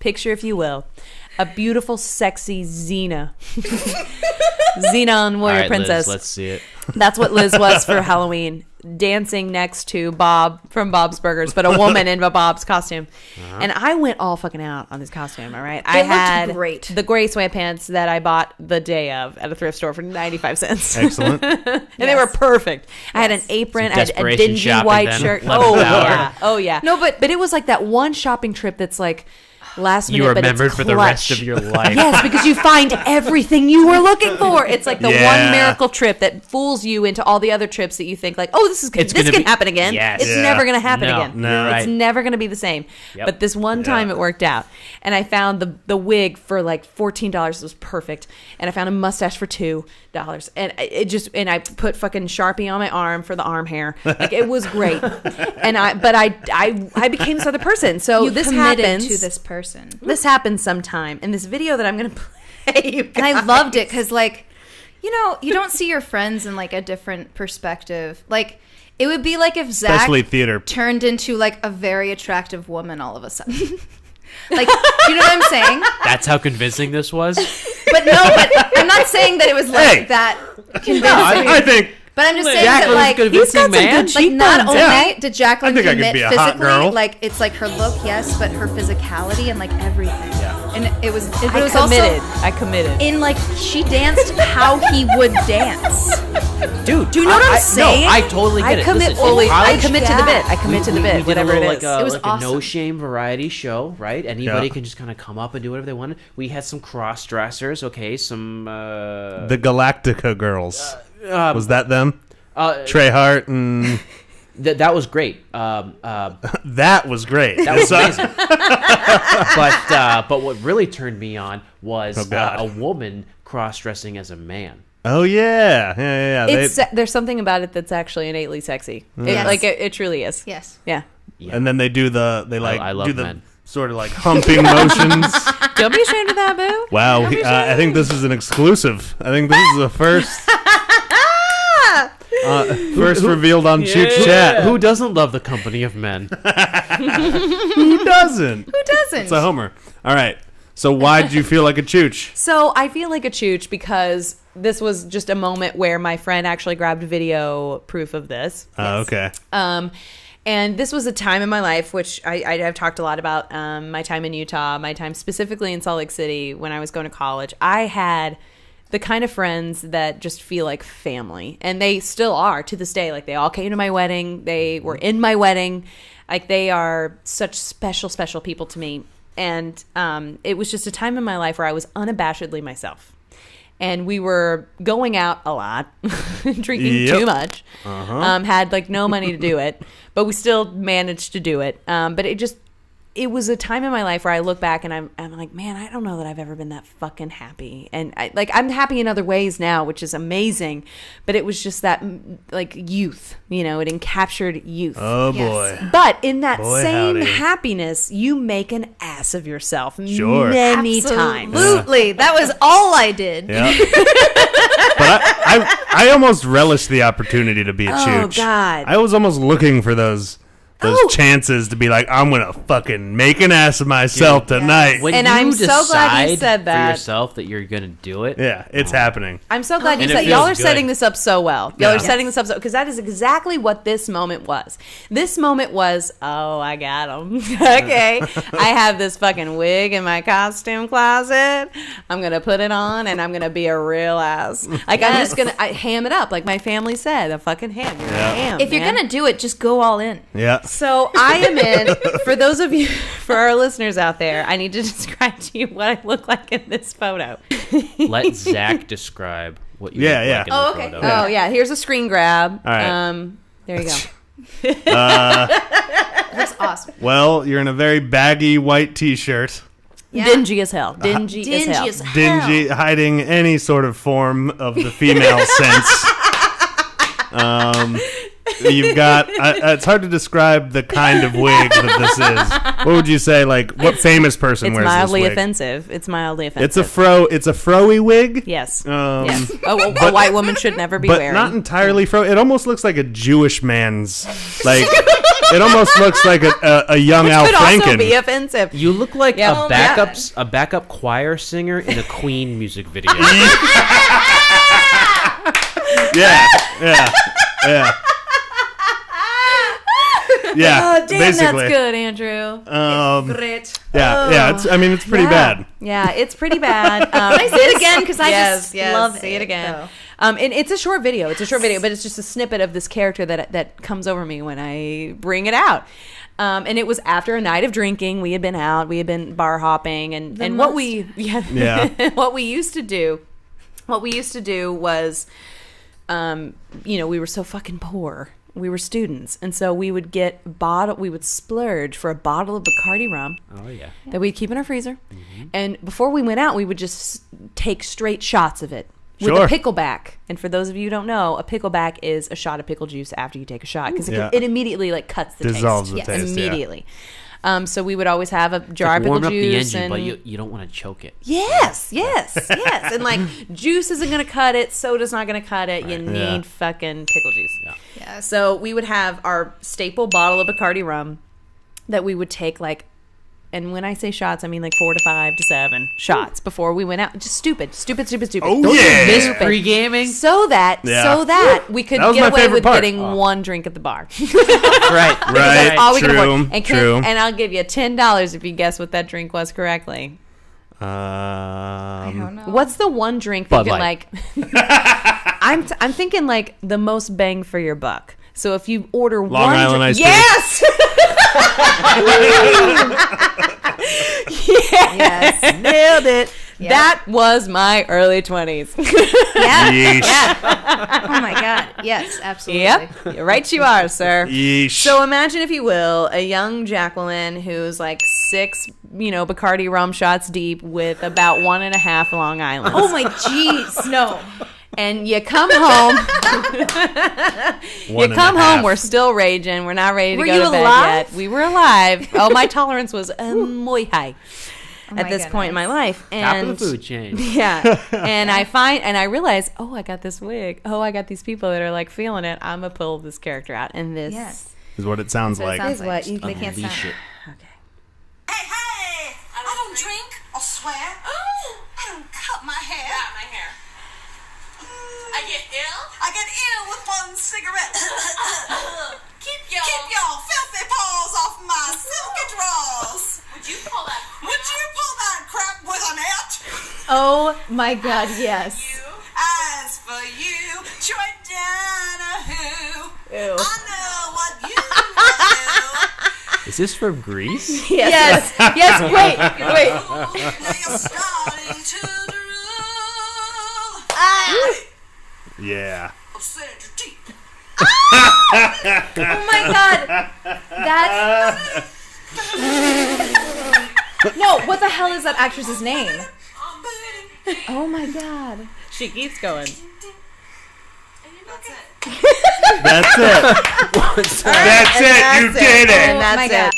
picture, if you will, a beautiful, sexy Xena. Xenon Warrior Princess. Liz, let's see it. That's what Liz was for Halloween, dancing next to Bob from Bob's Burgers, but a woman in a Bob's costume. And I went all fucking out on this costume, all right? I had great. the gray sweatpants that I bought the day of at a thrift store for 95 cents. Excellent. And they were perfect. I had an apron, I had a dingy white shirt. Oh, yeah. No, but it was like that one shopping trip that's like, last minute, you but remembered it's for the rest of your life. Yes, because you find everything you were looking for. It's like the one miracle trip that fools you into all the other trips that you think like, oh, this can happen again. Yes. It's never going to happen again. No, it's never going to be the same. Yep. But this one time it worked out, and I found the wig for like $14. It was perfect, and I found a mustache for $2, and I put fucking Sharpie on my arm for the arm hair. Like it was great, and I became this other person. So you this committed happens to this person. This happens sometime in this video that I'm going to play. You and I loved it because, like, you know, you don't see your friends in like a different perspective. Like, it would be like if Zach Especially theater. turned into like a very attractive woman all of a sudden. Like, you know what I'm saying? That's how convincing this was? But I'm not saying that it was like that convincing. No, I think. But I'm just saying Jacqueline's that, like, he's got some good like not only Yeah. did Jacqueline I think I could commit be a hot physically, girl. like it's like her look, yes, but her physicality and like everything. Yeah. And it was committed. also I committed. in like she danced how he would dance. Dude, do you know what I'm saying? No, I totally get I it. commit Listen, fully. in I college, commit to the bit. I commit to the we bit. did Whatever a little, it is. It was like awesome. a no-shame variety show, right? Anybody Yeah. can just kind of come up and do whatever they want. We had some cross-dressers, okay? Some... The Galactica girls. Was that them? Trey Hart and... That was great. That was great. That was amazing. But what really turned me on was a woman cross-dressing as a man. Oh, yeah. There's something about it that's actually innately sexy. Yes. It truly is. Yes. Yeah. And then they do I love do the men. sort of like humping motions. Don't be ashamed of that, boo. Wow, I think this is an exclusive. I think this is the first. First revealed on Chooch Chat. Who doesn't love the company of men? Who doesn't? Who doesn't? It's a homer. All right. So why did you feel like a chooch? So I feel like a chooch because this was just a moment where my friend actually grabbed video proof of this. Oh, okay. And this was a time in my life, which I've talked a lot about, my time in Utah, my time specifically in Salt Lake City when I was going to college. I had the kind of friends that just feel like family. And they still are to this day. Like, they all came to my wedding. They were in my wedding. Like, they are such special, special people to me. And it was just a time in my life where I was unabashedly myself. And we were going out a lot, drinking too much, had like no money to do it, but we still managed to do it. But it was a time in my life where I look back and I'm like, man, I don't know that I've ever been that fucking happy. And I'm happy in other ways now, which is amazing. But it was just that like youth, it encaptured youth. Oh, Yes. boy. But in that same howdy. happiness, you make an ass of yourself Sure. many times. Absolutely. That was all I did. Yeah. But I almost relished the opportunity to be a chooch. God. I was almost looking for those chances to be like, I'm going to fucking make an ass of myself tonight. When And you I'm so glad you decide said that. for yourself that you're going to do it. Yeah, it's happening. I'm so glad you And it said y'all are feels setting good. this up so well. Y'all Yeah. are setting this up so because that is exactly what this moment was. This moment was, oh, I got him. Okay, I have this fucking wig in my costume closet. I'm gonna put it on and I'm gonna be a real ass. Like I'm just gonna ham it up, like my family said. A fucking ham. You're a ham. If you're man. gonna do it, just go all in. Yeah. So I am in. For those of you, for our listeners out there, I need to describe to you what I look like in this photo. Let Zach describe what you Yeah, look yeah. like in Oh, the okay. photo. Oh yeah, here's a screen grab. All right. There you go. That's awesome. Well, you're in a very baggy white t-shirt. Yeah. Dingy as hell. Dingy as hell. Dingy as hell. Dingy, hiding any sort of form of the female sense. You've got. It's hard to describe the kind of wig that this is. What would you say? Like, what famous person wears this wig? It's mildly offensive. It's mildly offensive. It's a fro-y wig. Yes. Yes. A white woman should never be wearing. But not entirely fro. It almost looks like a Jewish man's. Like, it almost looks like a young Which Al could Franken. also be offensive. You look like Yeah. a backup choir singer in a Queen music video. Yeah. Oh, damn, basically. that's good, Andrew. Great. Yeah. It's pretty bad. Yeah, it's pretty bad. Can I say it again? Because I just love say it again. though. And it's a short video. It's a short video, but it's just a snippet of this character that comes over me when I bring it out. And it was after a night of drinking. We had been out. We had been bar hopping, and what we what we used to do was, we were so fucking poor. We were students, and so we would we would splurge for a bottle of Bacardi rum. Oh yeah. That we'd keep in our freezer, and before we went out, we would just take straight shots of it. With a pickleback. And for those of you who don't know, a pickleback is a shot of pickle juice after you take a shot. Because it immediately cuts the Dissolves taste. the taste, immediately. So we would always have a jar of pickle warm up juice. the engine, but you don't want to choke it. Yes. And juice isn't going to cut it. Soda's not going to cut it. You need fucking pickle juice. Yeah. So we would have our staple bottle of Bacardi rum that we would take and when I say shots, I mean 4 to 5 to 7 shots before we went out. Just stupid. Oh, Don't yeah. you miss Pre-gaming? so that we could get away with getting one drink at the bar. Right. That's all we could afford. True. And I'll give you $10 if you guess what that drink was correctly. I don't know. What's the one drink Bud that you Light. I'm thinking the most bang for your buck. So if you order Long Island iced tea. Yes. Yes, nailed it. Yep. That was my early 20s. Yeah. Oh my God. Yes, absolutely. Yep, you're right you are, sir. Yeesh. So imagine, if you will, a young Jacquelyne who's 6, Bacardi rum shots deep with about 1.5 Long Islands. Oh my jeez. No. And you come home. We're still raging. We're not ready to go to bed yet. We were alive. Oh, my tolerance was muy high at this point in my life. And Top of the food chain. yeah. And I realize, I got this wig. I got these people that are feeling it. I'm gonna pull this character out, and this is what it sounds like. Is what they can't stop. Unleash it. Okay. Hey! I don't drink or swear. I don't cut my hair. Cut my hair. I get ill with one cigarette. Keep your filthy paws off my silky drawers. Would you pull that crap with a net? Oh my God, yes. As for you, Jordana, who? Ew. I know what you will Is this from Greece? Yes. Yes. Wait. do. Now you're starting to drool. Yeah. Sandra T. Oh my God. That's. No. What the hell is that actress's name? Oh my God. She keeps going. That's it. That's it. You did it. And Oh my that's God.